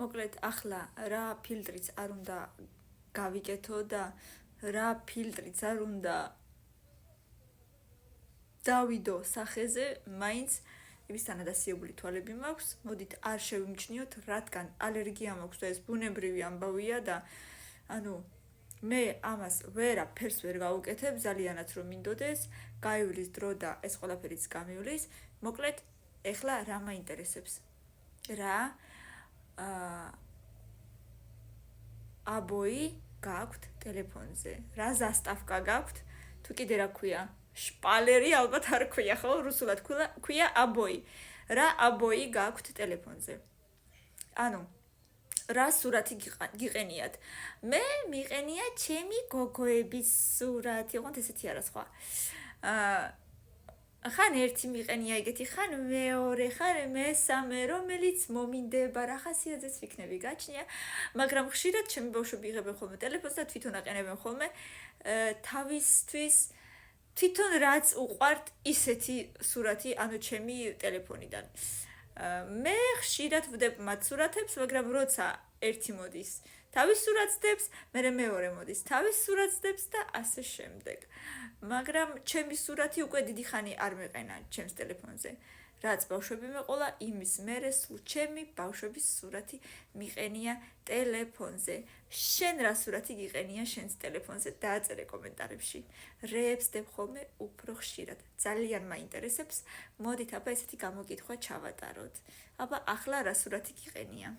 მოკლედ ახლა რა ფილტრიც არ უნდა გავიკეთო და რა ფილტრიც არ უნდა დავიდო სახეზე, მაინც იმისთანა დასიებული თვალები მაქვს, მოდით არ შევიმჩნიოთ, რადგან ალერგია მაქვს და ეს ბუნებრივი ამბავია და ანუ მე ამას ვერაფერს ვერ გავუკეთებ, ძალიანაც რომ მინდოდეს, გაივლის დრო და ეს ყველაფერიც გამივლის. მოკლედ, ეხლა რა მაინტერესებს? რა აბოი გაქვთ ტელეფონზე? რა ზასტავკა გაქვთ? თუ კიდე რა ქვია? შპალერი ალბათ არ ქვია, ხო? რუსულად ქვია აბოი. რა აბოი გაქვთ ტელეფონზე? ანუ რა სურათი გიყენიათ? მე მიყენია ჩემი გოგოების სურათი, ოღონდ ესეთი არა სხვა. ხან ერთი მიყენია ეგეთი, ხან მეორე, ხან მესამე, რომელიც მომინდება, რა ხასიათზეც ვიქნები გაჩნია, მაგრამ ხშირად ჩემი ბავშვები იღებენ ხოლმე ტელეფონს და თვითონ აყენებენ ხოლმე თავისთვის თვითონ რაც უყვართ ისეთი სურათი, ანუ ჩემი ტელეფონიდან. მე ხშირად ვდებ მათ სურათებს, მაგრამ როცა ერთი მოდის თავის სურათს დებს, მერე მეორე მოდის თავის სურათს დებს და ასე შემდეგ. მაგრამ ჩემი სურათი უკვე დიდი ხანი არ მეყენა ჩემს ტელეფონზე. რაც ბავშვები მეყოლა, იმის მერე სულ ჩემი ბავშვების სურათი მიყენია ტელეფონზე. შენ რა სურათი გიყენია შენს ტელეფონზე? დააწერე კომენტარებში. რეებს დებ ხოლმე უფრო ხშირად. ძალიან მაინტერესებს. მოდით აბა ესეთი გამოკითხვა ჩავატაროთ. აბა ახლა რა სურათი გიყენია?